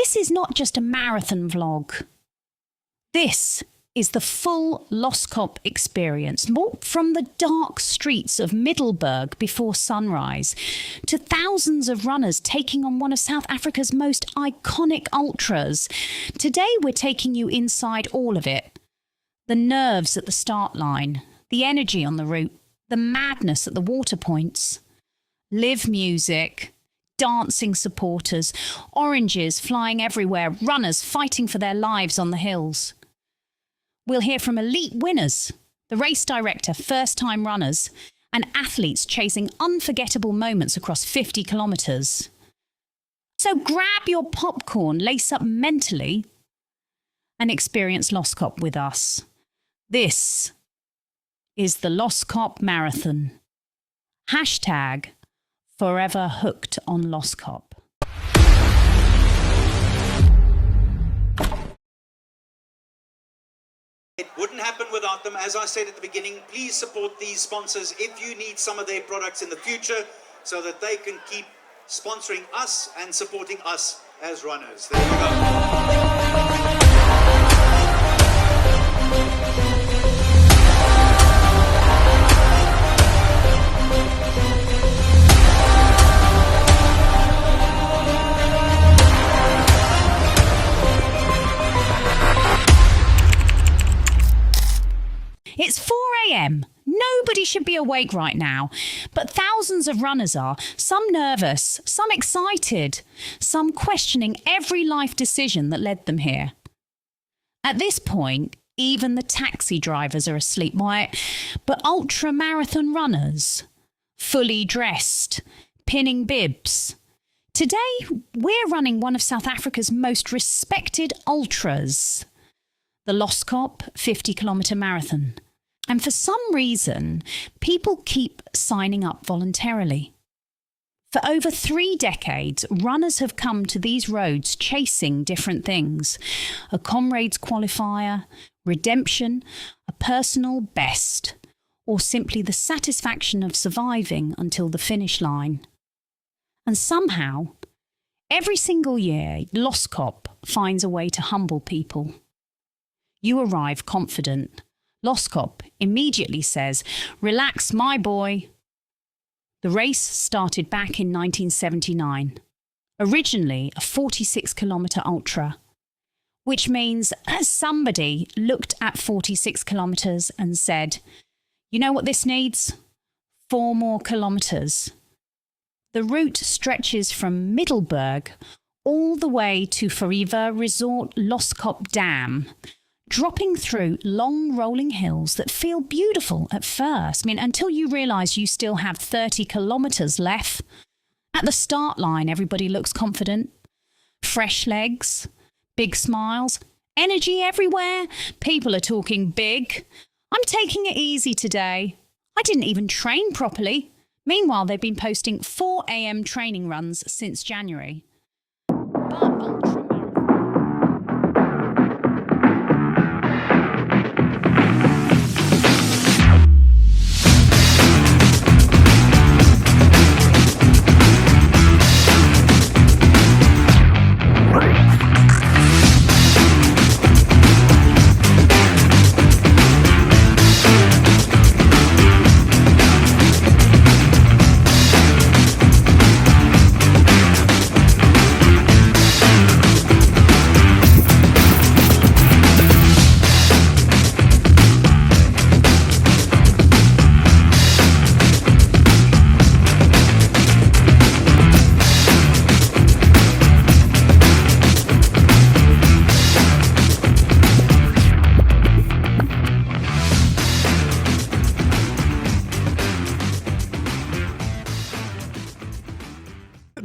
This is not just a marathon vlog. This is the full Loskop experience, from the dark streets of Middelburg before sunrise to thousands of runners taking on one of South Africa's most iconic ultras. Today we're taking you inside all of it. The nerves at the start line, the energy on the route, the madness at the waterpoints, live music, dancing supporters, oranges flying everywhere, runners fighting for their lives on the hills. We'll hear from elite winners, the race director, first-time runners, and athletes chasing unforgettable moments across 50 kilometres. So grab your popcorn, lace up mentally, and experience Loskop with us. This is the Loskop Marathon. Hashtag forever hooked on Loskop. It wouldn't happen without them. As I said at the beginning, please support these sponsors if you need some of their products in the future so that they can keep sponsoring us and supporting us as runners. There you go. It's 4 a.m. Nobody should be awake right now, but thousands of runners are, some nervous, some excited, some questioning every life decision that led them here. At this point, even the taxi drivers are asleep, but ultra marathon runners, fully dressed, pinning bibs. Today, we're running one of South Africa's most respected ultras, the Loskop 50-kilometre marathon. And for some reason, people keep signing up voluntarily. For over 3 decades, runners have come to these roads chasing different things: a Comrades qualifier, redemption, a personal best, or simply the satisfaction of surviving until the finish line. And somehow, every single year, Loskop finds a way to humble people. You arrive confident. Loskop immediately says, "Relax, my boy." The race started back in 1979, originally a 46-kilometre ultra, which means somebody looked at 46 kilometres and said, "You know what this needs? 4 more kilometres." The route stretches from Middelburg all the way to Forever Resort Loskop Dam, dropping through long rolling hills that feel beautiful at first. Until you realise you still have 30 kilometres left. At the start line, everybody looks confident. Fresh legs, big smiles, energy everywhere. People are talking big. I'm taking it easy today. I didn't even train properly. Meanwhile, they've been posting 4 a.m. training runs since January.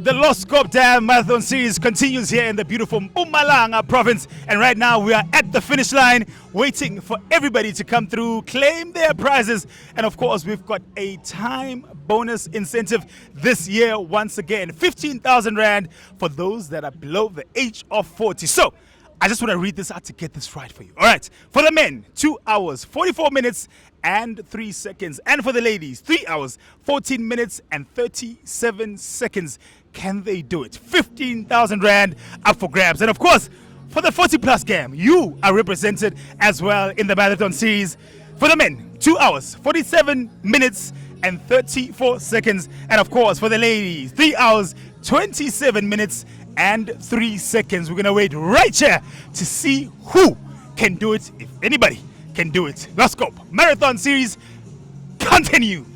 The Loskop Marathon series continues here in the beautiful Mpumalanga province, and right now we are at the finish line waiting for everybody to come through, claim their prizes, and of course we've got a time bonus incentive this year once again, 15,000 Rand for those that are below the age of 40. So I just want to read this out to get this right for you. All right. For the men, 2 hours, 44 minutes and 3 seconds. And for the ladies, 3 hours, 14 minutes and 37 seconds. Can they do it? 15,000 Rand up for grabs. And of course, for the 40 plus game, you are represented as well in the marathon series. For the men, 2 hours, 47 minutes and 34 seconds. And of course, for the ladies, 3 hours, 27 minutes and 3 seconds. We're going to wait right here to see who can do it, if anybody can do it. Loskop Marathon Series continues.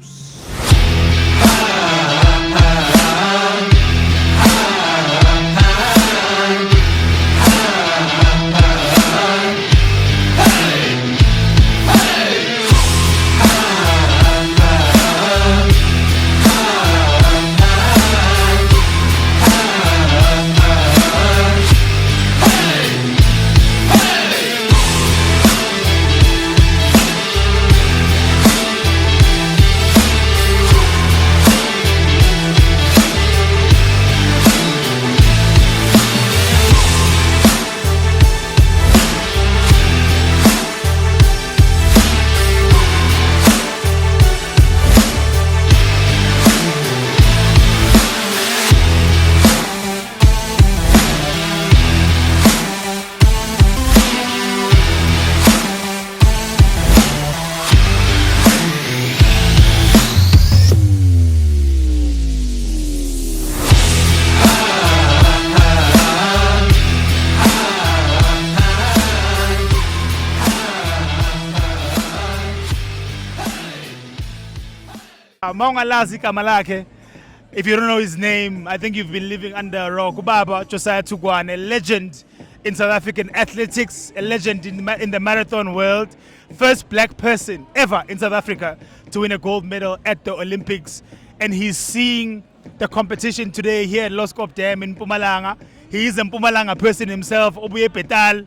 Maungalazi igama lakhe. If you don't know his name, I think you've been living under a rock. Ubaba Josia Thugwane, a legend in South African athletics, a legend in the marathon world. First black person ever in South Africa to win a gold medal at the Olympics. And he's seeing the competition today here at Loskop Dam in Mpumalanga. He is a Mpumalanga person himself, Obuye Petal.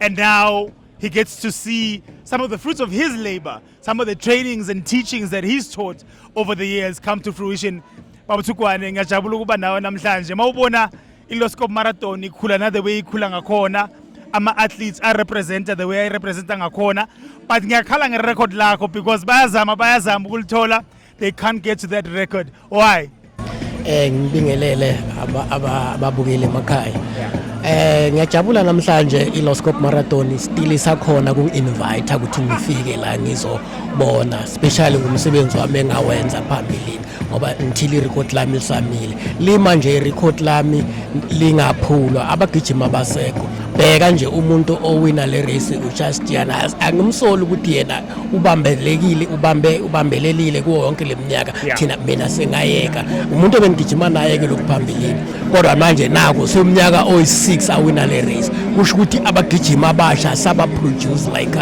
And now he gets to see some of the fruits of his labor, some of the trainings and teachings that he's taught over the years come to fruition. Baba Thugwane, ngiyajabula ukuba nawe namhlanje. Mawubona iLoskop Marathon ikhula na the way ikhula ngakhona, ama-athletes are represented the way I representa ngakhona, but ngiyakhala ngerecord lakho because bayazama ukulithola, they can't get to that record. Why? Ngibingelele ababukeli emakhaya. Ngiyajabula namhlanje iLoskop Marathon still isakhona ku-invite ukuthi ngifike la ngizobona, especially ngumsebenzi wami engawenza phambili ngoba until irecord lami lisamile. Lima nje irecord lami lingaphulwa, abagijima abasekho. Bheka nje umuntu owina le race uJustian, angimsoli ukuthi yena ubambelelile kuwo yonke leminyaka. Thina mina sengayeka umuntu ebengijima naye ke lokuphambili, kodwa manje nako somnyaka oyi6 awina le race. Kusho ukuthi abagijima abasha saba produce like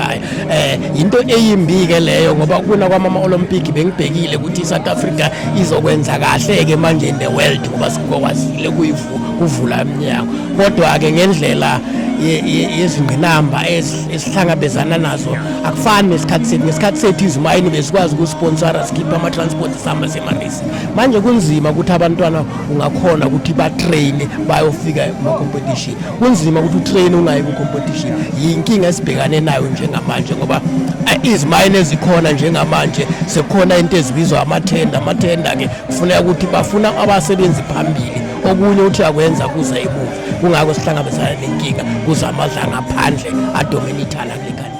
into eyimbi ke leyo, ngoba kuna kwama Olympic bengibhekile ukuthi South Africa izokwenza kahle ke manje in the world ngoba sikokwazile kuvula iminyango, kodwa ke ngendlela yezingqinamba esihlangabezana nazo akufani nesikhathi sethu izimayini besikwazi ukusponsora sikhipha ama-transport sihamba semarisi. Manje kunzima ukuthi abantwana ungakhona ukuthi batrain bayofika kuma-competition, kunzima ukuthi utrain ungayi ku-competition. Yinkinga esibhekane nayo njengamanje ngoba izimayini ezikhona njengamanje sekukhona into ezibizwa amathenda-ke kufuneka ukuthi bafuna abasebenzi phambili, okunye uthi akwenza kuza emuva. Kungako sihlangabezana nenkinga kuza amadla ngaphandle adominithana kule country.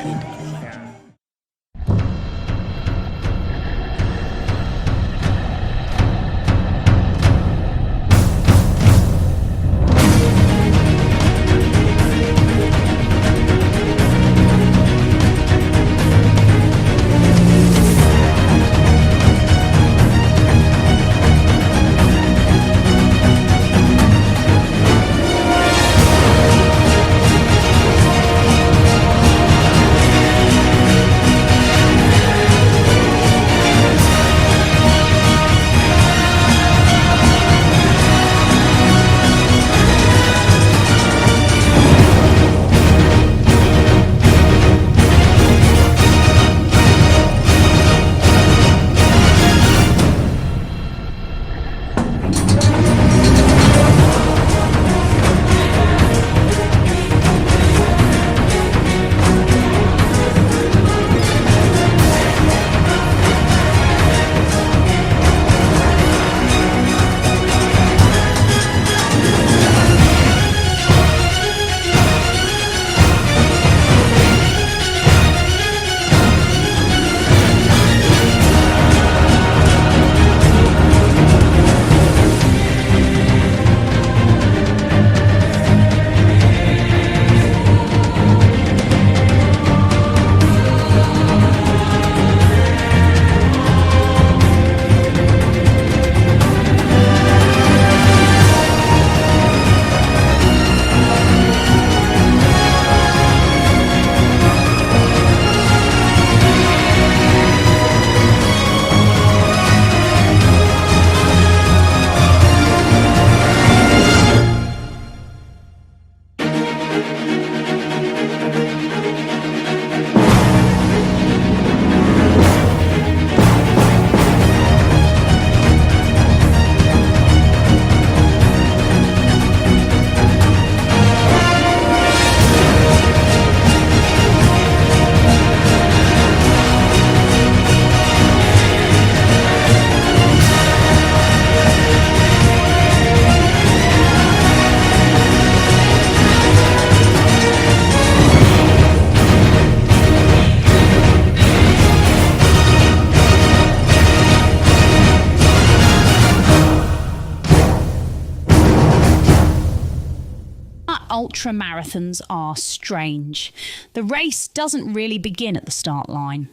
Ultra marathons are strange. The race doesn't really begin at the start line.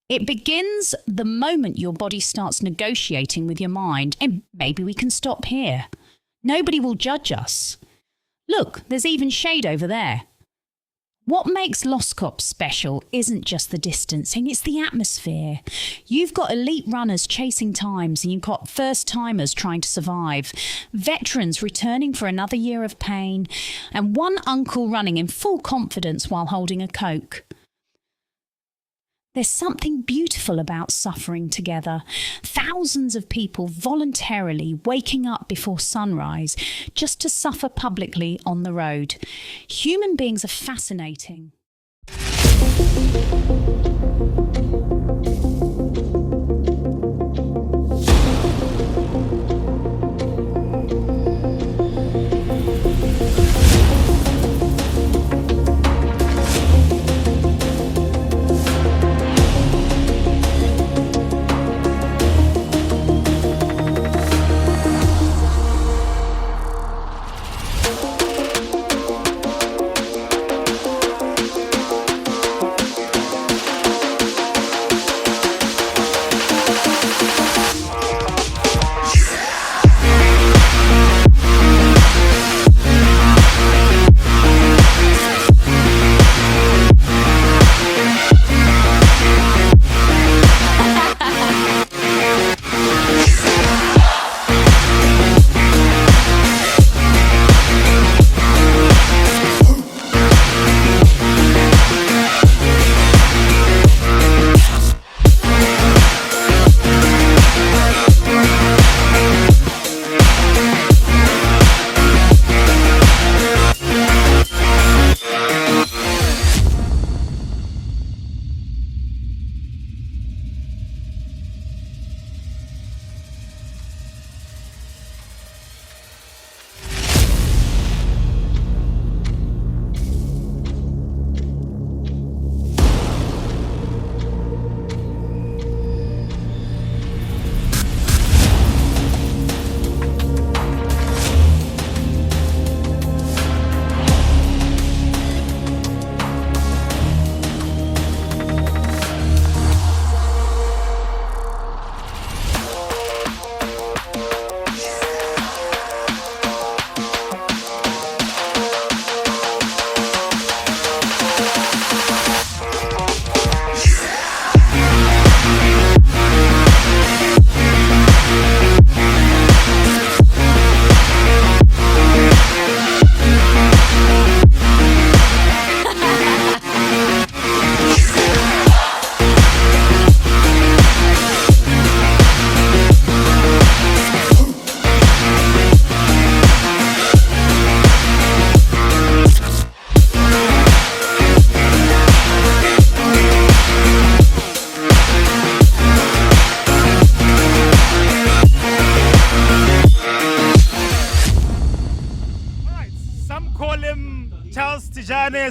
It begins the moment your body starts negotiating with your mind, and maybe we can stop here. Nobody will judge us. Look, there's even shade over there. What makes Loskop special isn't just the distancing, it's the atmosphere. You've got elite runners chasing times and you've got first-timers trying to survive, veterans returning for another year of pain, and one uncle running in full confidence while holding a Coke. There's something beautiful about suffering together. Thousands of people voluntarily waking up before sunrise just to suffer publicly on the road. Human beings are fascinating.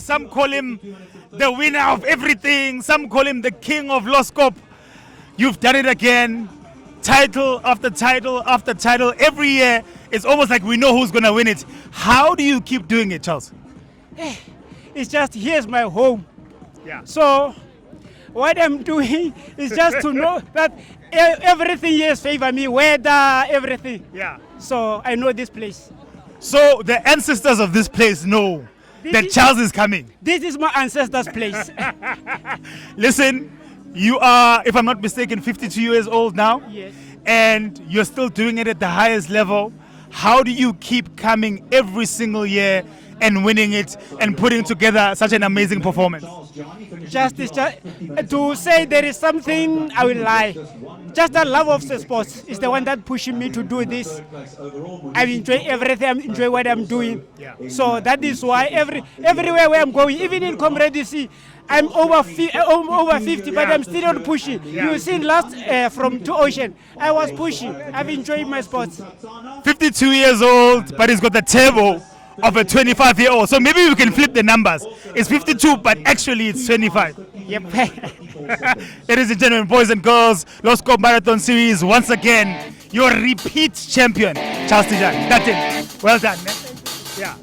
Some call him the winner of everything. Some call him the king of Loskop. You've done it again. Title after title after title. Every year, it's almost like we know who's going to win it. How do you keep doing it, Charles? It's just, here's my home. Yeah. So what I'm doing is just to know that everything here favor me, weather, everything. Yeah. So I know this place. So the ancestors of this place know that Charles is coming. This is my ancestors' place. Listen, you are, if I'm not mistaken, 52 years old now. Yes. And you're still doing it at the highest level. How do you keep coming every single year and winning it and putting together such an amazing performance? Just to say there is something, I will lie. Just the love of the sports is the one that pushing me to do this. I enjoy everything. I enjoy what I'm doing. So that is why everywhere where I'm going, even in Comrades, you see, I'm over 50, but I'm still not pushing. You see, last from to Ocean, I was pushing. I've enjoyed my sports. 52 years old, but he's got the turbo of a 25-year-old. So maybe we can flip the numbers. It's 52, but actually it's 25. Yep. Ladies and gentlemen, boys and girls, Loskop Marathon Series, once again, your repeat champion, Charles Thugwane. That's it. Well done, man. Yeah.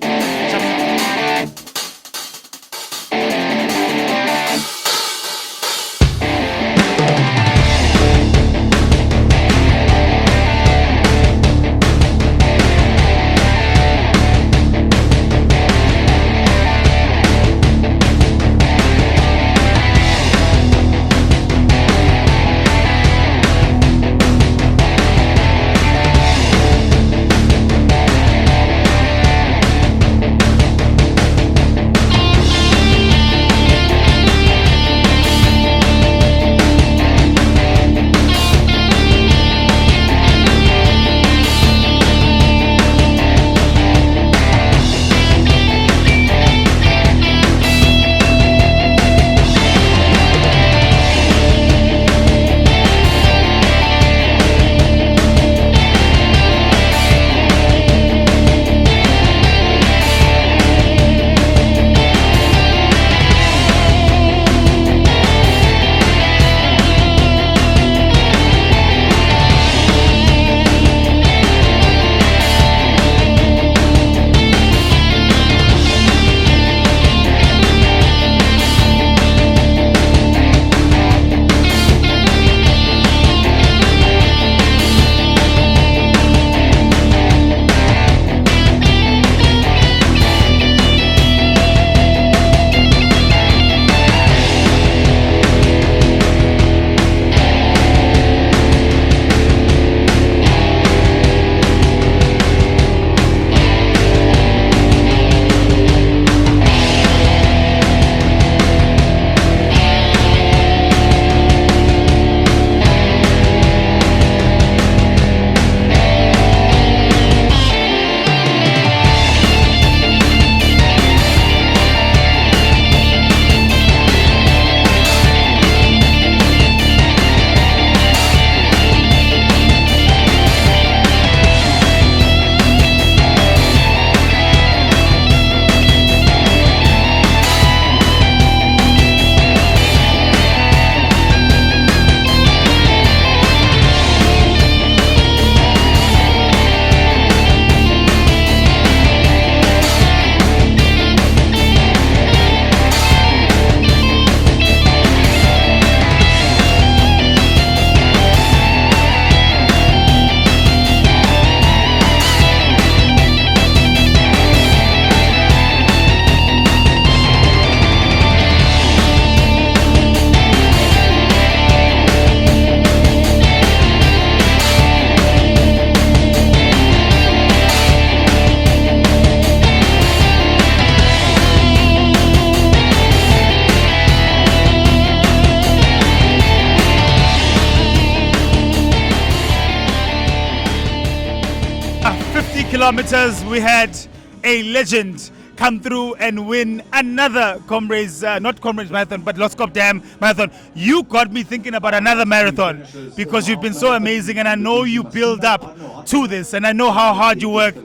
Kilometers, we had a legend come through and win another Comrades, not Comrades Marathon, but Loskop Dam Marathon. You got me thinking about another marathon because you've been so amazing, and I know you build up to this, and I know how hard you work.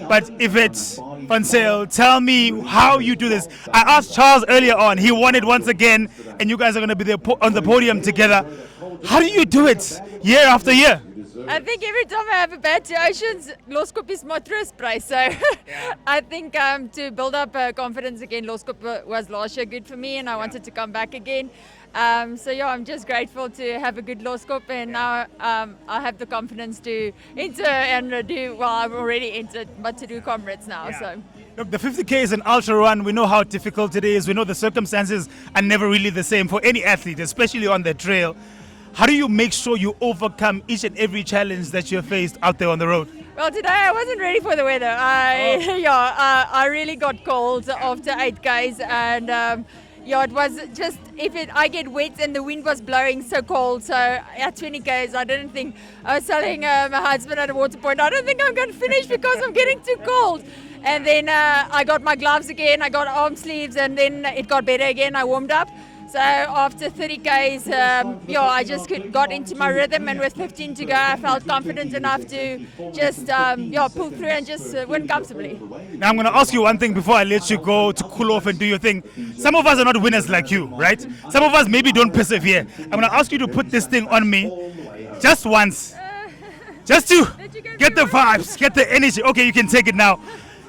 But if it's on sale, tell me how you do this. I asked Charles earlier on, he won it once again, and you guys are going to be there on the podium together. How do you do it year after year? I think every time I have a bad to Oceans, Loskop is my trust prize. So I think to build up confidence again, Loskop was last year good for me, and I wanted to come back again. So yeah, I'm just grateful to have a good Loskop, and now I have the confidence to enter and do, well, I've already entered, but to do Comrades now. So. Look, the 50K is an ultra run. We know how difficult it is. We know the circumstances are never really the same for any athlete, especially on the trail. How do you make sure you overcome each and every challenge that you're faced out there on the road? Well, today I wasn't ready for the weather. I really got cold after 8 Ks, and it was just I get wet and the wind was blowing so cold. So at 20 Ks, I didn't think. I was telling my husband at Waterpoint, I don't think I'm going to finish because I'm getting too cold. And then I got my gloves again, I got arm sleeves, and then it got better again. I warmed up. So after 30 Ks, I just got into my rhythm, and with 15 to go, I felt confident enough to just pull through and just win comfortably. Now I'm going to ask you one thing before I let you go to cool off and do your thing. Some of us are not winners like you, right? Some of us maybe don't persevere. I'm going to ask you to put this thing on me just once, just to get the vibes, get the energy. Okay, you can take it now.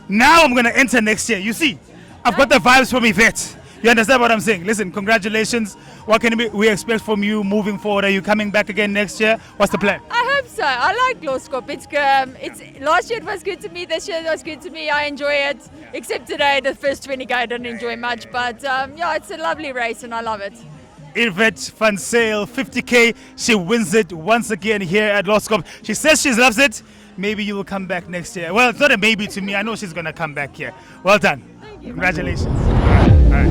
Now I'm going to enter next year. You see, I've got the vibes from Yvette. You understand what I'm saying? Listen, congratulations. What can we expect from you moving forward? Are you coming back again next year? What's the plan? I hope so. I like Loskop. It's last year it was good to me. This year it was good to me. I enjoy it. Except today, the first 20K I didn't enjoy much. But it's a lovely race and I love it. Yvette van Zyl, 50K. She wins it once again here at Loskop. She says she loves it. Maybe you will come back next year. Well, it's not a maybe to me. I know she's going to come back here. Well done. Thank you. Congratulations. All right.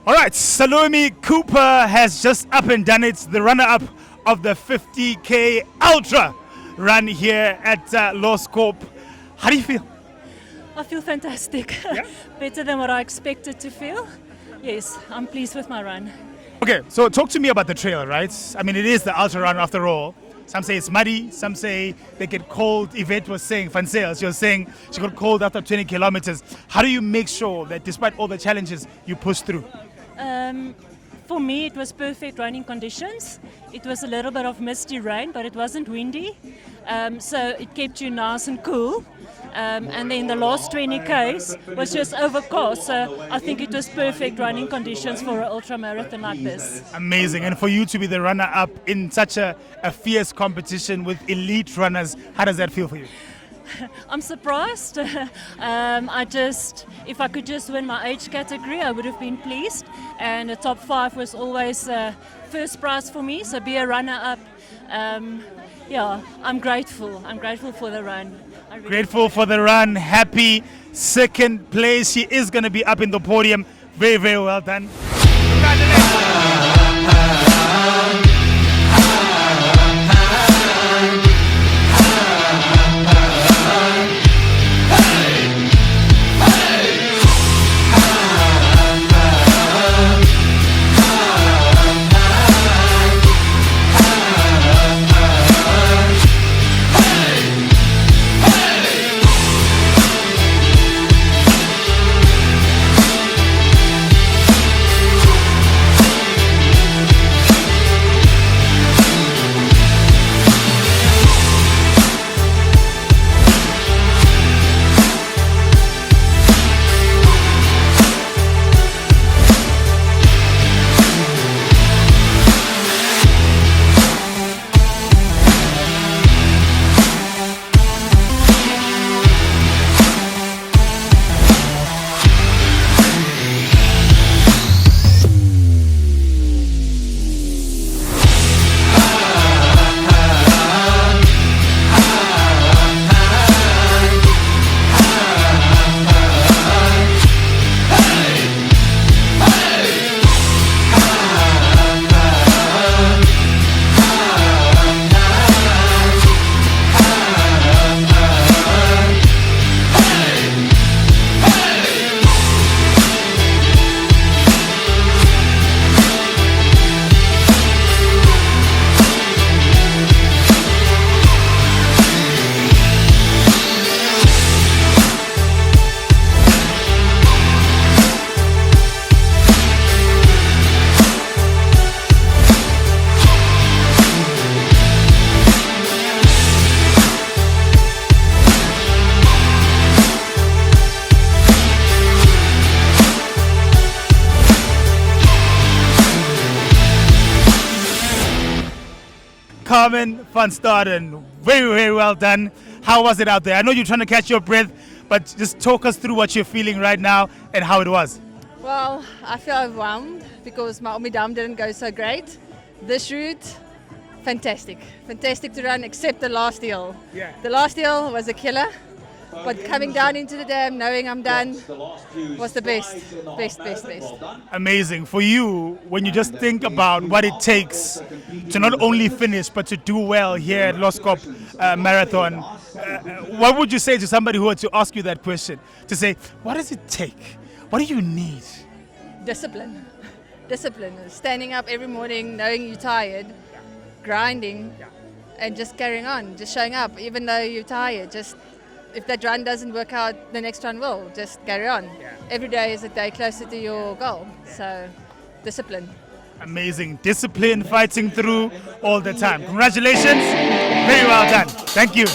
All right, Salome Cooper has just up and done it, the runner-up of the 50K Ultra run here at Loskop. How do you feel? I feel fantastic. Yeah? Better than what I expected to feel. Yes, I'm pleased with my run. Okay, so talk to me about the trail, right? I mean, it is the ultra run after all. Some say it's muddy, some say they get cold. Yvette was saying, van Zyl, she was saying she got cold after 20 kilometers. How do you make sure that despite all the challenges, you push through? For me, it was perfect running conditions. It was a little bit of misty rain, but it wasn't windy. So it kept you nice and cool. And then the last 20 Ks was just overcast. So I think it was perfect running conditions for an ultra marathon like this. Amazing. And for you to be the runner-up in such a fierce competition with elite runners, how does that feel for you? I'm surprised. If I could just win my age category, I would have been pleased. And the top 5 was always first prize for me. So be a runner-up. I'm grateful. I'm grateful for the run. Grateful for the run. Happy second place. She is going to be up in the podium. Very, very well done. Congratulations. Carmen van Staden, very, very well done. How was it out there? I know you're trying to catch your breath, but just talk us through what you're feeling right now and how it was. Well, I feel overwhelmed because my Omidam didn't go so great. This route, fantastic. Fantastic to run except the last hill. Yeah. The last hill was a killer, but coming down into the dam, knowing I'm done, was the best. Best. Amazing. For you, when you just think about what it takes to not only finish, but to do well here at Loskop Marathon, what would you say to somebody who were to ask you that question? To say, what does it take? What do you need? Discipline. Discipline. Standing up every morning, knowing you're tired, grinding, and just carrying on, just showing up, even though you're tired. Just if that run doesn't work out, the next run will. Just carry on. Every day is a day closer to your goal. So, discipline. Amazing. Discipline, fighting through all the time. Congratulations. Very well done. Thank you.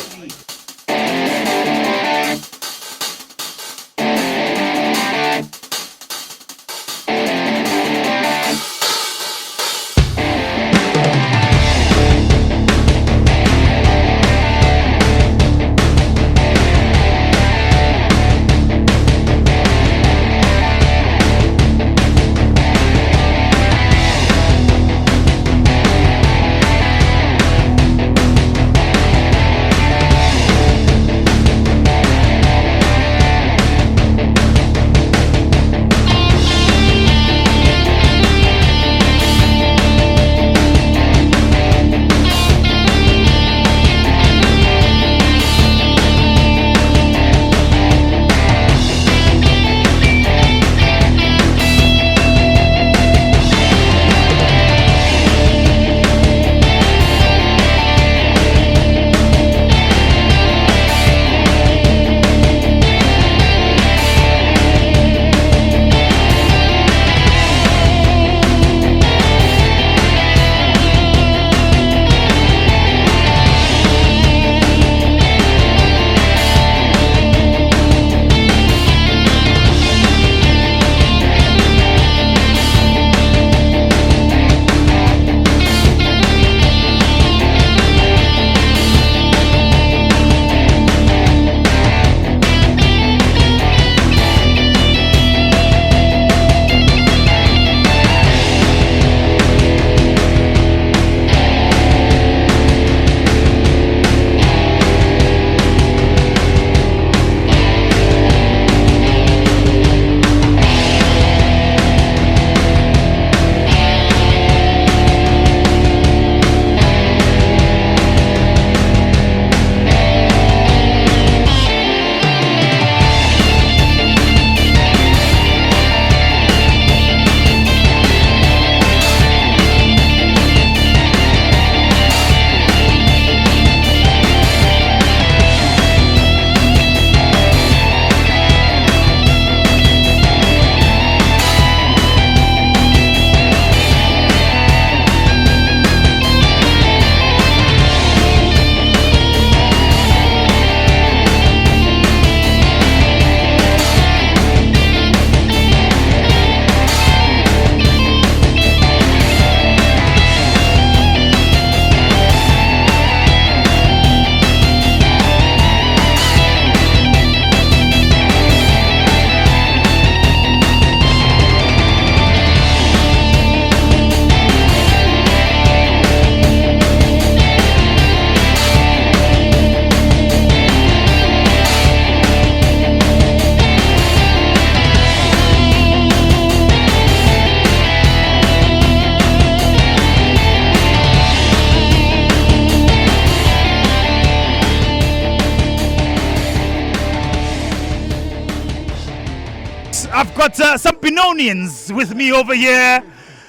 I've got some Benonians with me over here,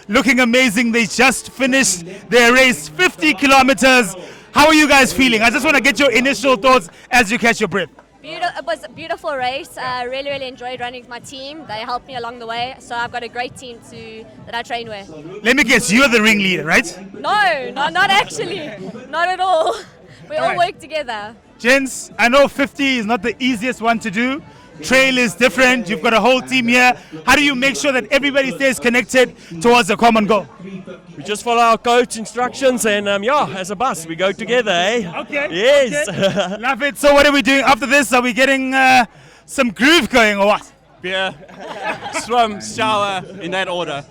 looking amazing. They just finished their race, 50 kilometers. How are you guys feeling? I just want to get your initial thoughts as you catch your breath. It was a beautiful race. I really enjoyed running with my team. They helped me along the way. So I've got a great team that I train with. Let me guess, you're the ringleader, right? No, not actually. Not at all. We all work together. Gents, I know 50 is not the easiest one to do. trail is different. You've got a whole team here. How do you make sure that everybody stays connected towards a common goal? We just follow our coach instructions and as a bus, we go together, eh? Okay. Yes. Okay. Love it. So what are we doing after this? Are we getting some groove going or what? Beer, swim, shower, in that order.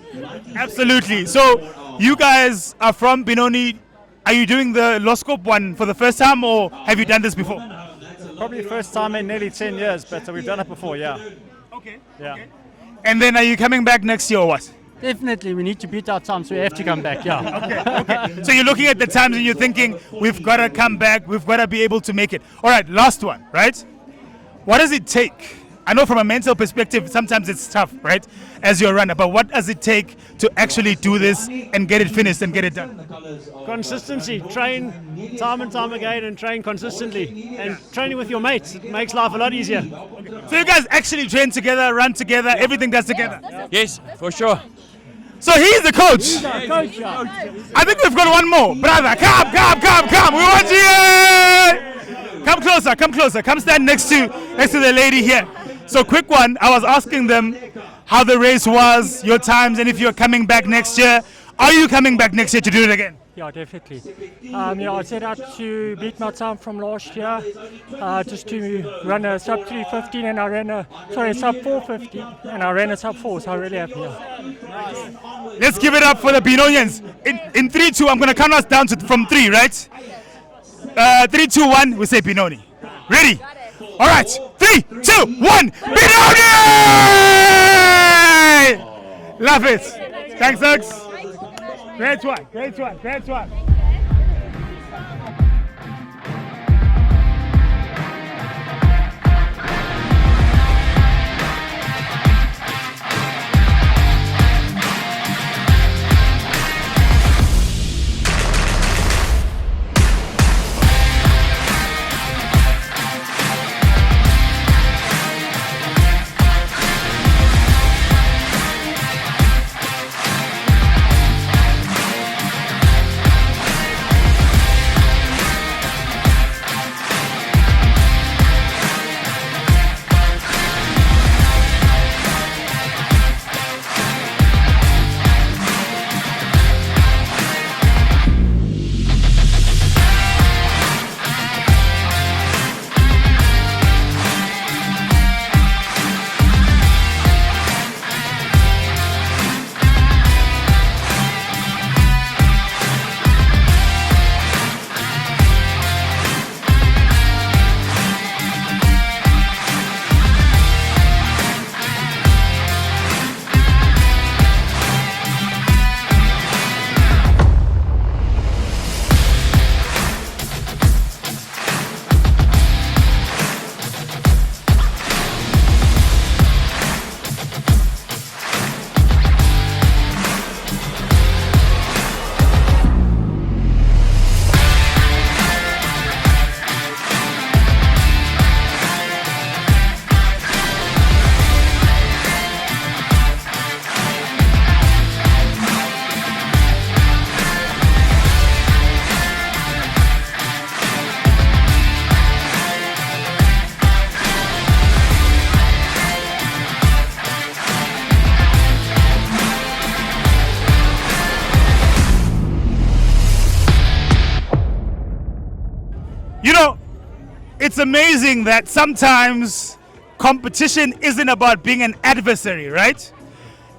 Absolutely. So you guys are from Benoni. Are you doing the Loskop one for the first time or have you done this before? Probably first time in nearly 10 years, but we've done it before, yeah. Okay. Yeah. Okay. And then are you coming back next year or what? Definitely, we need to beat our time, so we have to come back, yeah. Okay. So you're looking at the times and you're thinking, we've got to come back, we've got to be able to make it. All right, last one, right? What does it take? I know from a mental perspective, sometimes it's tough, right? As your runner, but what does it take to actually do this and get it finished and get it done? Consistency, train time and time again and train consistently. And training with your mates, it makes life a lot easier. So you guys actually train together, run together, everything does together? Yes, for sure. So he's the coach. Coach, yeah. I think we've got one more. Brother, come. We want you. Come closer. Come stand next to the lady here. So quick one, I was asking them how the race was, your times, and if you're coming back next year. Are you coming back next year to do it again? Yeah, definitely. I set out to beat my time from last year, just to run a sub 3:15, and I ran a sub 4:50, and I ran a sub 4. So I'm really happy. Yeah. Let's give it up for the Benonians. In 3, 2, I'm gonna count us down from 3, right? 3, 2, 1. We say Benoni. Ready? All right. 3, 2, 1. Benoni! Love it. Thanks, Ux. Great one. It's amazing that sometimes competition isn't about being an adversary, right?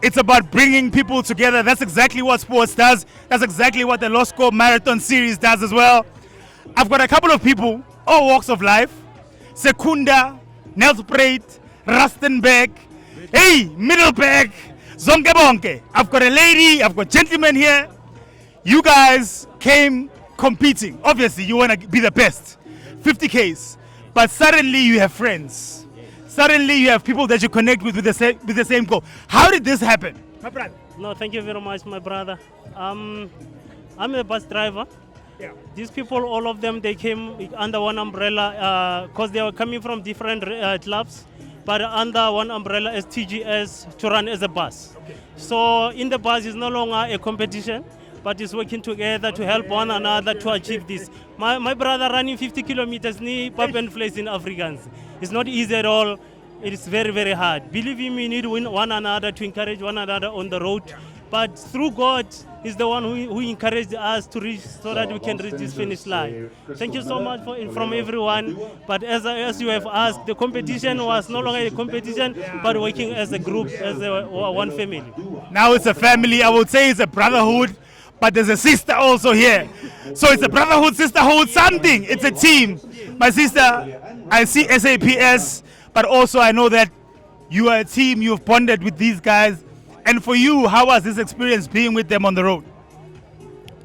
It's about bringing people together. That's exactly what sports does. That's exactly what the Loskop Marathon series does as well. I've got a couple of people, all walks of life. Secunda, Nelspruit, Rustenburg, hey, Middleburg, Zonke Bonke. I've got a lady, I've got gentlemen here. You guys came competing. Obviously, you want to be the best. 50Ks. But suddenly you have friends. Suddenly you have people that you connect with the same goal. How did this happen? My brother. No, thank you very much, my brother. I'm a bus driver. Yeah. These people, all of them, they came under one umbrella because they were coming from different clubs, but under one umbrella as TGS to run as a bus. Okay. So in the bus is no longer a competition, but it's working together to help one another to achieve this. My brother running 50 kilometers near Pap and Place in Afrikaans. It's not easy at all. it is very, very hard. Believe me, we need one another to encourage one another on the road. But through God is the one who encouraged us to reach so that we can reach this finish line. Thank you so much from everyone. But as you have asked, the competition was no longer a competition, but working as a group, as one family. Now it's a family. I would say it's a brotherhood, but there's a sister also here. So it's a brotherhood, sisterhood, something. It's a team. My sister, I see SAPS, but also I know that you are a team. You've bonded with these guys. And for you, how was this experience being with them on the road?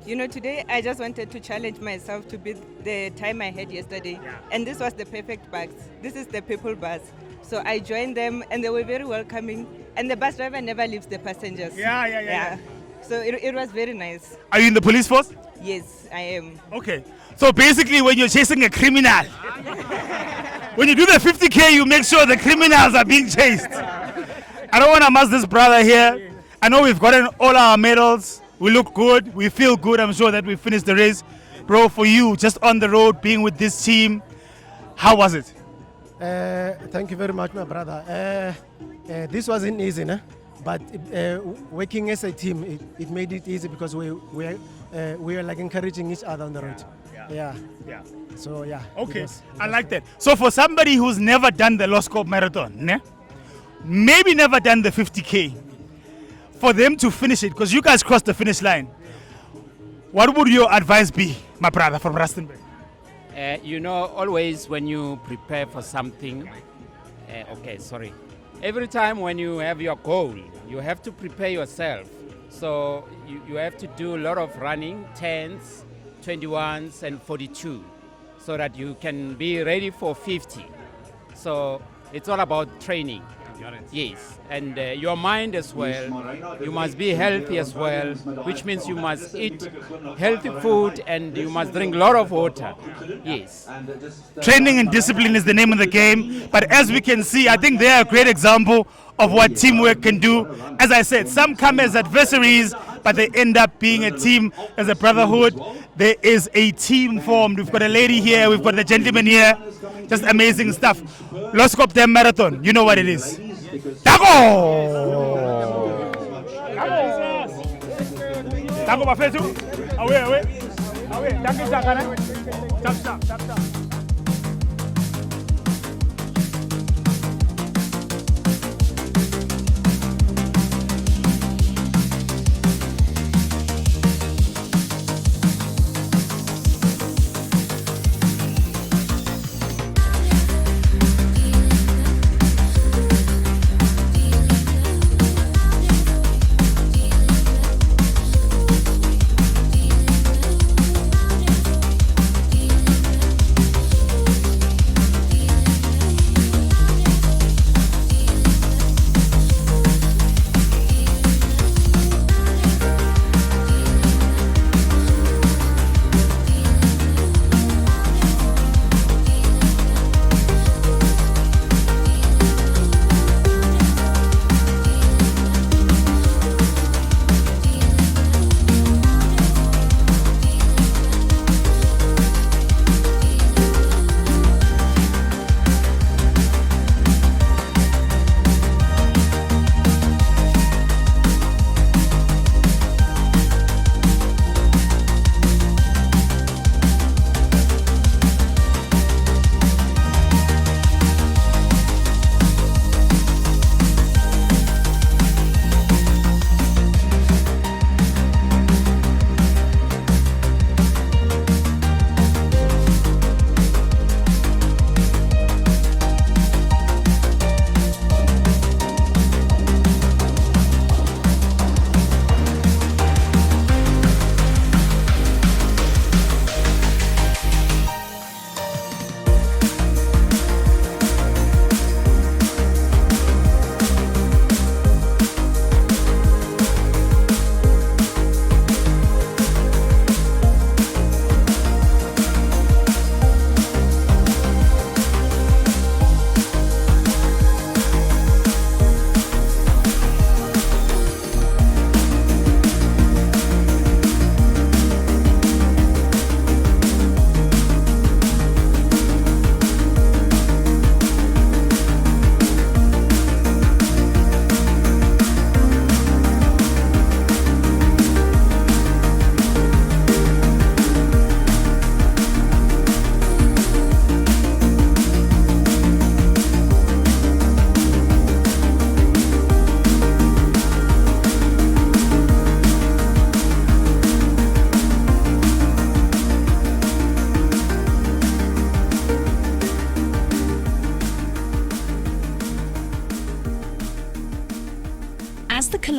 You know, today I just wanted to challenge myself to beat the time I had yesterday. And this was the perfect bus. This is the people bus. So I joined them and they were very welcoming. And the bus driver never leaves the passengers. Yeah. So it was very nice. Are you in the police force? Yes, I am. Okay. So basically when you're chasing a criminal, when you do the 50K, you make sure the criminals are being chased. I don't want to miss this brother here. I know we've gotten all our medals. We look good. We feel good. I'm sure that we finished the race. Bro, for you, just on the road, being with this team, how was it? Thank you very much, my brother. This wasn't easy, nah? But working as a team, it made it easy because we were like encouraging each other on the road. Yeah. So, yeah. Okay, I like that. So for somebody who's never done the Loskop Marathon, né? Maybe never done the 50K, for them to finish it, because you guys crossed the finish line, what would your advice be, my brother from Rustenburg? You know, always when you prepare for something, every time when you have your goal, you have to prepare yourself. So you have to do a lot of running, 10s, 21s and 42, so that you can be ready for 50. So it's all about training. Yes, and your mind as well. You must be healthy as well, which means you must eat healthy food and you must drink a lot of water. Yes. Training and discipline is the name of the game, but as we can see, I think they are a great example of what teamwork can do. As I said, some come as adversaries, but they end up being a team, as a brotherhood. There is a team formed. We've got a lady here, we've got the gentleman here. Just amazing stuff. Loskop Marathon, you know what it is. Tago! Tago bafethu. Awe. Danke sana. Tap.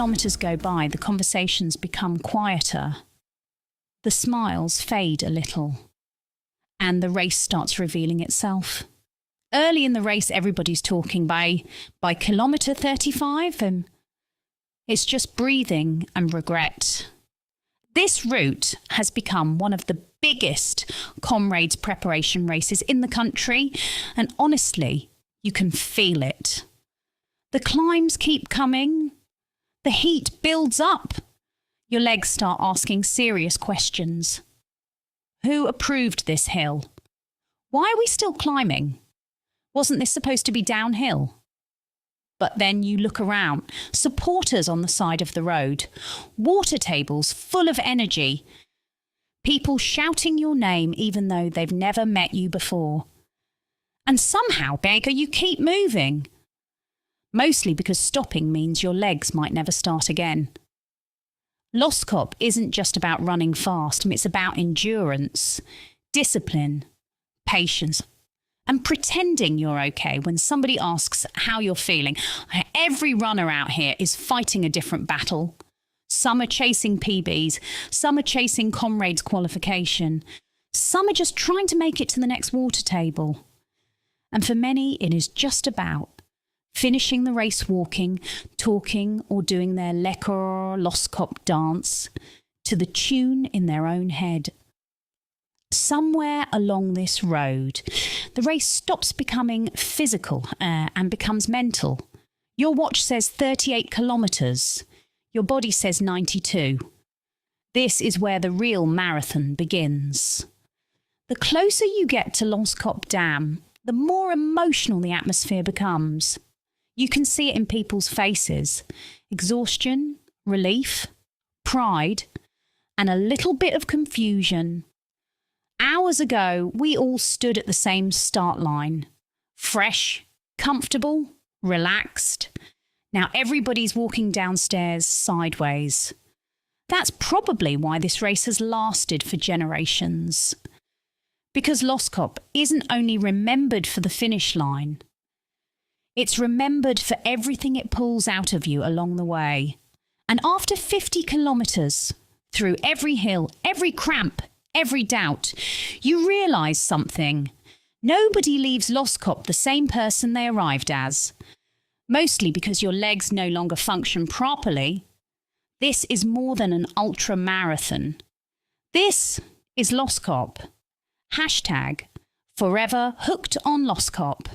kilometres go by, the conversations become quieter. The smiles fade a little. And the race starts revealing itself. Early in the race, everybody's talking. By kilometre 35, and it's just breathing and regret. This route has become one of the biggest Comrades preparation races in the country, and honestly, you can feel it. The climbs keep coming. The heat builds up. Your legs start asking serious questions. Who approved this hill? Why are we still climbing? Wasn't this supposed to be downhill? But then you look around. Supporters on the side of the road. Water tables full of energy. People shouting your name even though they've never met you before. And somehow, Baker, you keep moving. Mostly because stopping means your legs might never start again. Loskop isn't just about running fast. It's about endurance, discipline, patience, and pretending you're okay when somebody asks how you're feeling. Every runner out here is fighting a different battle. Some are chasing PBs. Some are chasing Comrades qualification. Some are just trying to make it to the next water table. And for many, it is just about finishing the race walking, talking, or doing their lekker Loskop dance to the tune in their own head. Somewhere along this road, the race stops becoming physical and becomes mental. Your watch says 38 kilometres. Your body says 92. This is where the real marathon begins. The closer you get to Loskop Dam, the more emotional the atmosphere becomes. You can see it in people's faces. Exhaustion, relief, pride, and a little bit of confusion. Hours ago, we all stood at the same start line. Fresh, comfortable, relaxed. Now everybody's walking downstairs sideways. That's probably why this race has lasted for generations. Because Loskop isn't only remembered for the finish line, it's remembered for everything it pulls out of you along the way. And after 50 kilometres, through every hill, every cramp, every doubt, you realise something. Nobody leaves Loskop the same person they arrived as. Mostly because your legs no longer function properly. This is more than an ultra marathon. This is Loskop. Hashtag forever hooked on Loskop.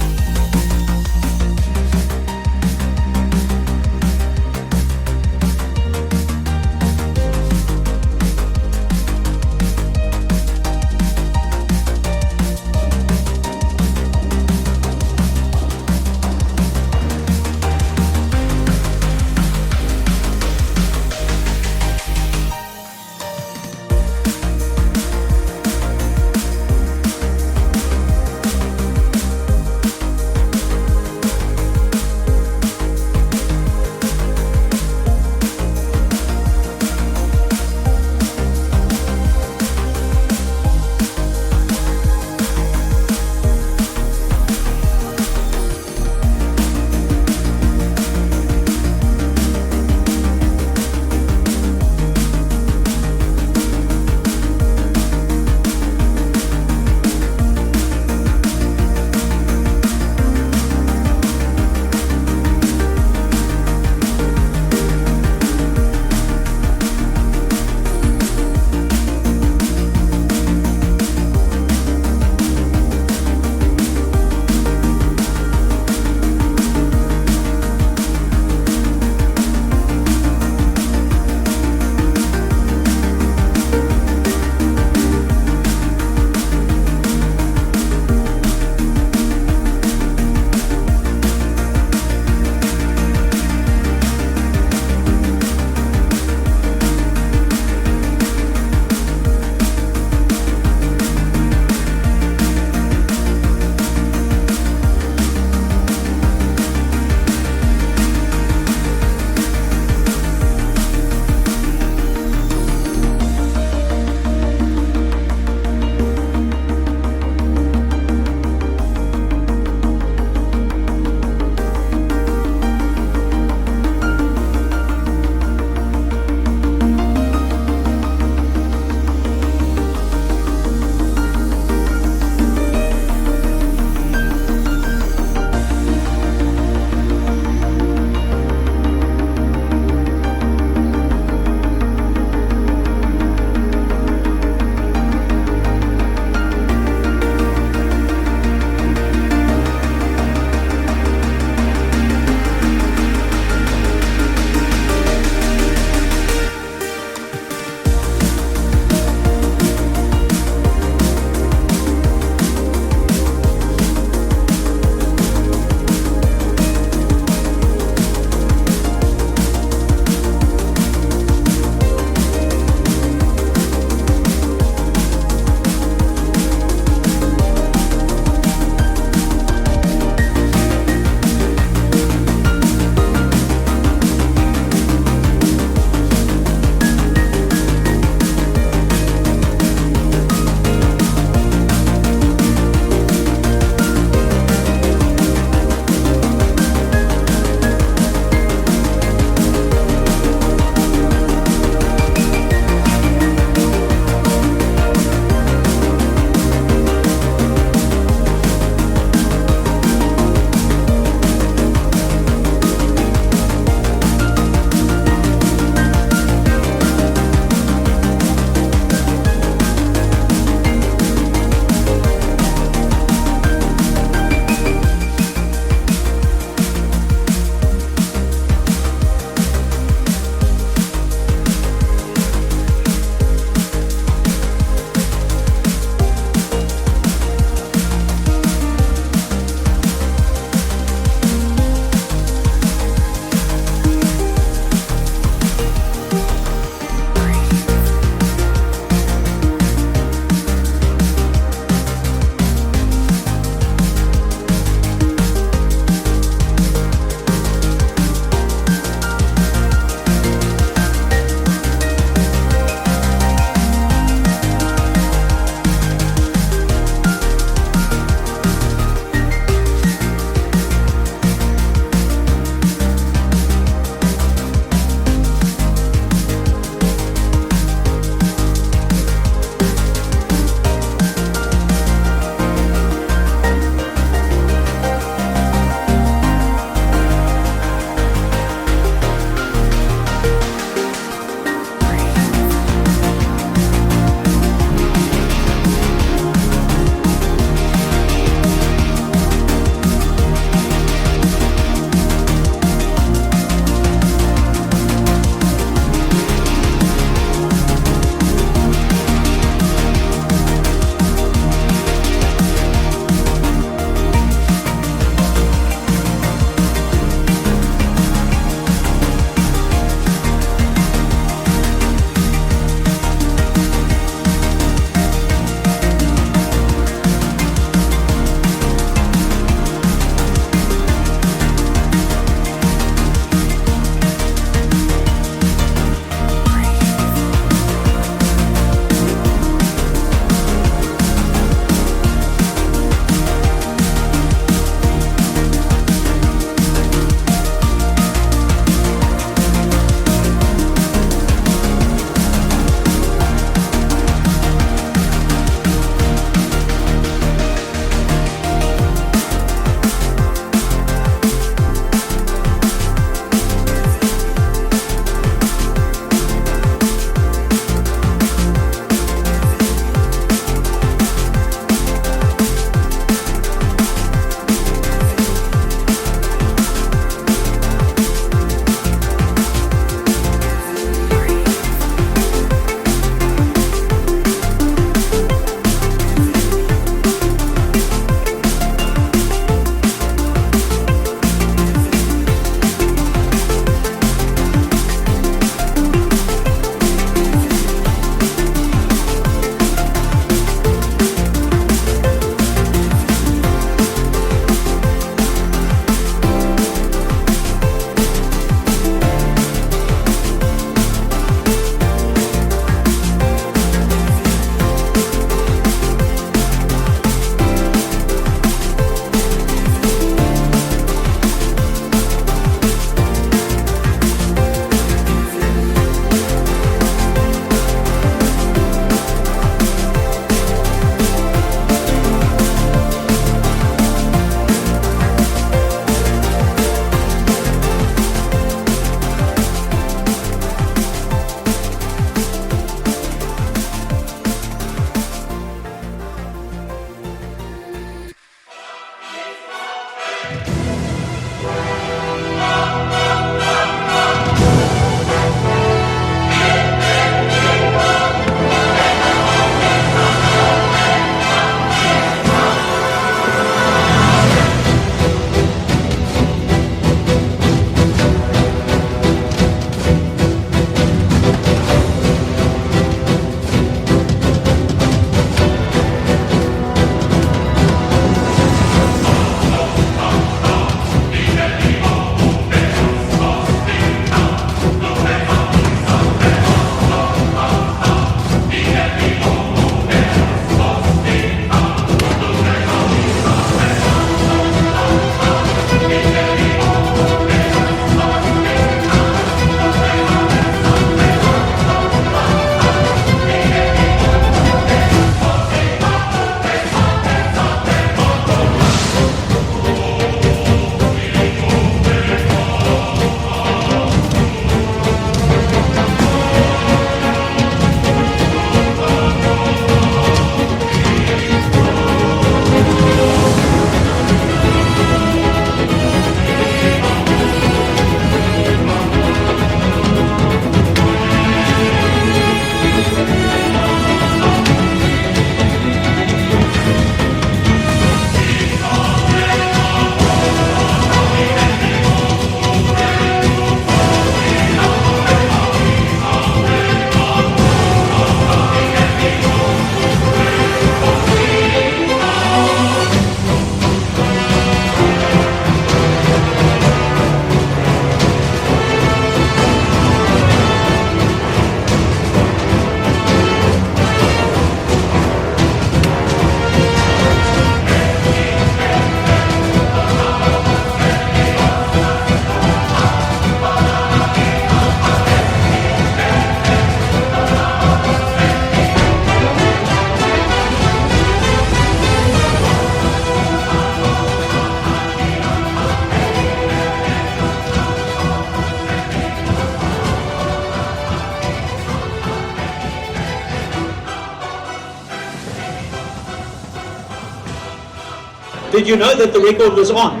Did you know that the record was on?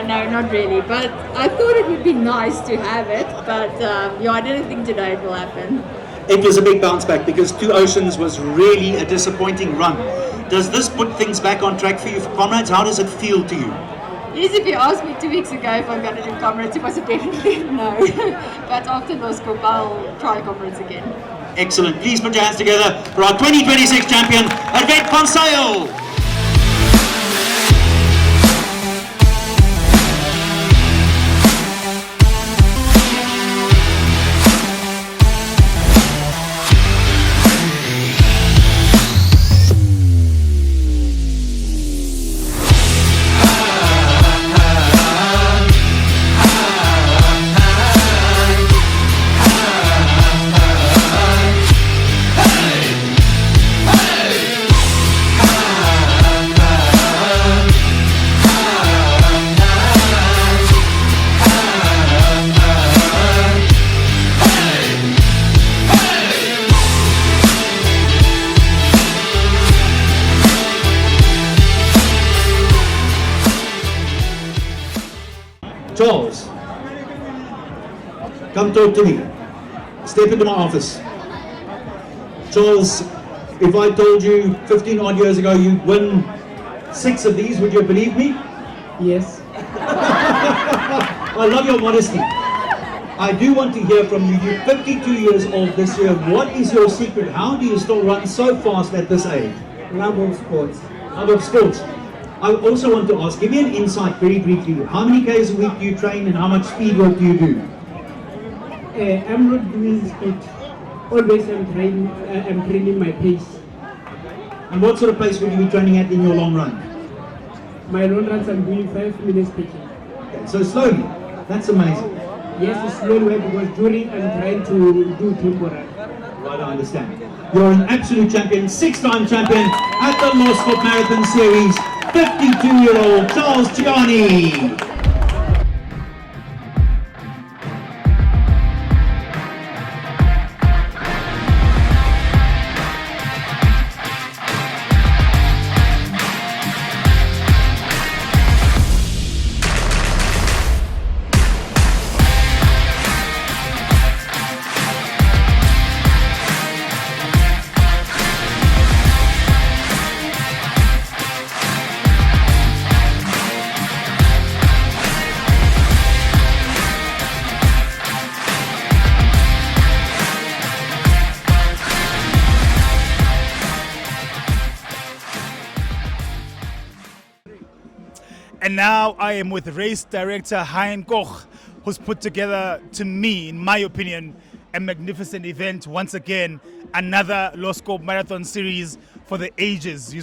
No, not really, but I thought it would be nice to have it, but I didn't think today it will happen. It was a big bounce back because Two Oceans was really a disappointing run. Does this put things back on track for you for Comrades? How does it feel to you? Yes, if you asked me 2 weeks ago if I'm going to do Comrades, it was a definite no. But after Loskop, I'll try Comrades again. Excellent. Please put your hands together for our 2026 champion, Advet van Zyl. Charles, come talk to me. Step into my office. Charles, if I told you 15 odd years ago you'd win 6 of these, would you believe me? Yes. I love your modesty. I do want to hear from you. You're 52 years old this year. What is your secret? How do you still run so fast at this age? Love of sports. Love of sports. I also want to ask, give me an insight very briefly. How many Ks a week do you train and how much speed work do you do? I'm not doing speed. Always I'm training my pace. And what sort of pace would you be training at in your long run? My long runs I'm doing 5 minutes per km. Okay, so slowly. That's amazing. Yes, it's slowly because during I'm trying to do tempo run. Right, I understand. You're an absolute champion, 6-time champion at the Loskop Marathon Series. 52-year-old Josia Thugwane. And now I am with race director Hein Koch, who's put together, to me, in my opinion, a magnificent event. Once again, another Loskop Marathon series for the ages.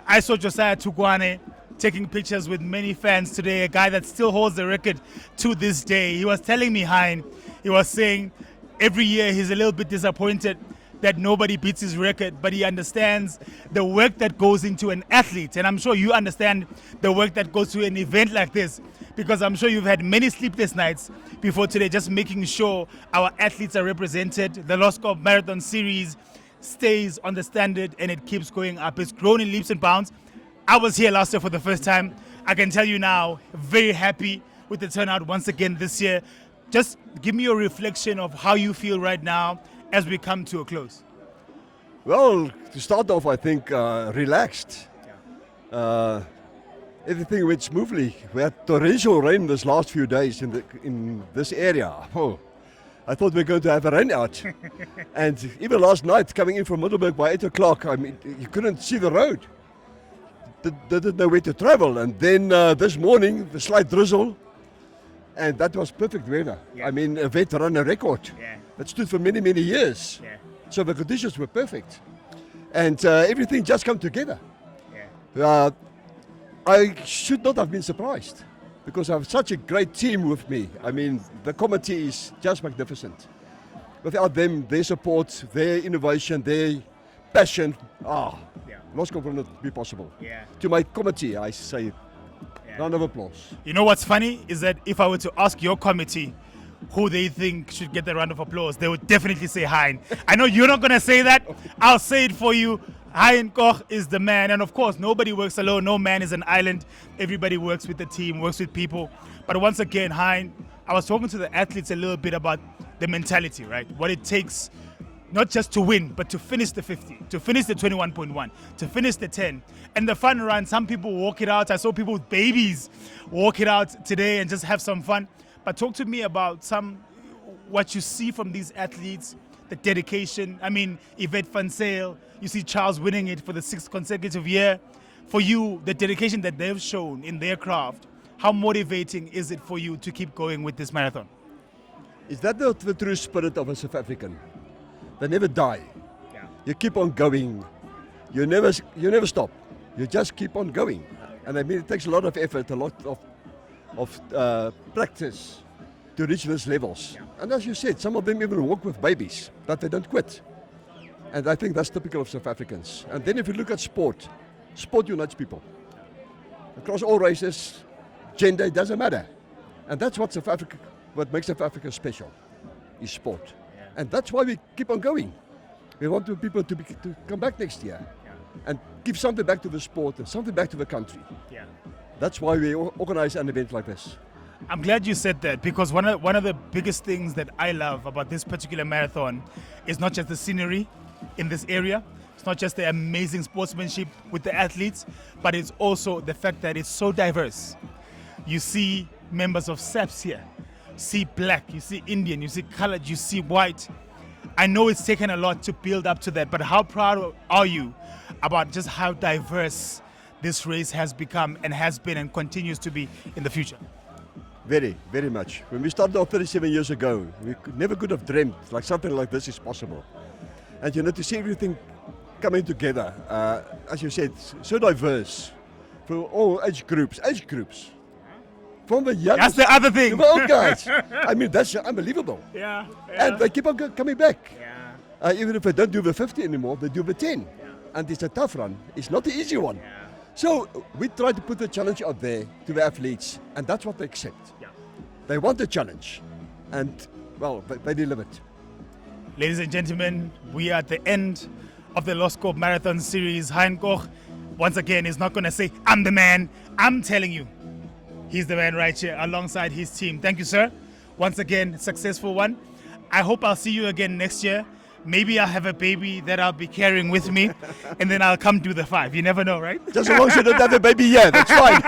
I saw Josia Thugwane taking pictures with many fans today, a guy that still holds the record to this day. He was telling me, Hein, he was saying every year he's a little bit disappointed that nobody beats his record, but he understands the work that goes into an athlete. And I'm sure you understand the work that goes to an event like this, because I'm sure you've had many sleepless nights before today, just making sure our athletes are represented. The Loskop Marathon series stays on the standard and it keeps going up. It's grown in leaps and bounds. I was here last year for the first time. I can tell you now, very happy with the turnout once again this year. Just give me your reflection of how you feel right now as we come to a close. Well, to start off, I think relaxed. Everything went smoothly. We had torrential rain this last few days in this area. Oh, I thought we were going to have a rain out. And even last night, coming in from Middelburg by 8 o'clock, I mean, you couldn't see the road. Didn't know where to travel. And then this morning, the slight drizzle, and that was perfect weather. Yeah. I mean, a vet ran a record. Yeah. That stood for many, many years. Yeah. So the conditions were perfect. And everything just come together. Yeah. I should not have been surprised because I have such a great team with me. I mean, the committee is just magnificent. Without them, their support, their innovation, their passion, Loskop will not be possible. Yeah. To my committee, I say round of applause. You know what's funny is that if I were to ask your committee, who they think should get the round of applause, they would definitely say Hein. I know you're not going to say that. I'll say it for you. Hein Koch is the man. And of course, nobody works alone. No man is an island. Everybody works with the team, works with people. But once again, Hein, I was talking to the athletes a little bit about the mentality, right? What it takes not just to win, but to finish the 50, to finish the 21.1, to finish the 10. And the fun run, some people walk it out. I saw people with babies walk it out today and just have some fun. But talk to me about what you see from these athletes, the dedication. I mean, Yvette Van Zyl, you see Charles winning it for the 6th consecutive year. For you, the dedication that they've shown in their craft, how motivating is it for you to keep going with this marathon? Is that the true spirit of a South African? They never die. Yeah. You keep on going. You never stop. You just keep on going. And I mean, it takes a lot of effort, a lot of practice to reach these levels. Yeah. And as you said, some of them even walk with babies, but they don't quit. And I think that's typical of South Africans. And then if you look at sport unites people. Across all races, gender, it doesn't matter. And that's what makes South Africa special, is sport. And that's why we keep on going. We want people to come back next year and give something back to the sport and something back to the country. Yeah. That's why we organize an event like this. I'm glad you said that, because one of the biggest things that I love about this particular marathon is not just the scenery in this area. It's not just the amazing sportsmanship with the athletes, but it's also the fact that it's so diverse. You see members of SAPS here. See black, you see Indian, you see colored, you see white. I know it's taken a lot to build up to that, but how proud are you about just how diverse this race has become and has been and continues to be in the future? Very, very much. When we started off 37 years ago, we never could have dreamt like something like this is possible. And to see everything coming together, as you said, so diverse, for all age groups. From the young, that's the other thing. To the old guys. I mean, that's unbelievable. Yeah. And they keep on coming back. Yeah. Even if they don't do the 50 anymore, they do the 10. Yeah. And it's a tough run. It's not the easy one. Yeah. So we try to put the challenge out there to the athletes, and that's what they accept. Yeah. They want the challenge, and well, they deliver it. Ladies and gentlemen, we are at the end of the Loskop Marathon series. Hein Koch, once again, is not going to say, I'm the man. I'm telling you. He's the man right here alongside his team. Thank you, sir. Once again, successful one. I hope I'll see you again next year. Maybe I'll have a baby that I'll be carrying with me, and then I'll come do the 5. You never know, right? Just as long as you don't have a baby, yeah, that's fine.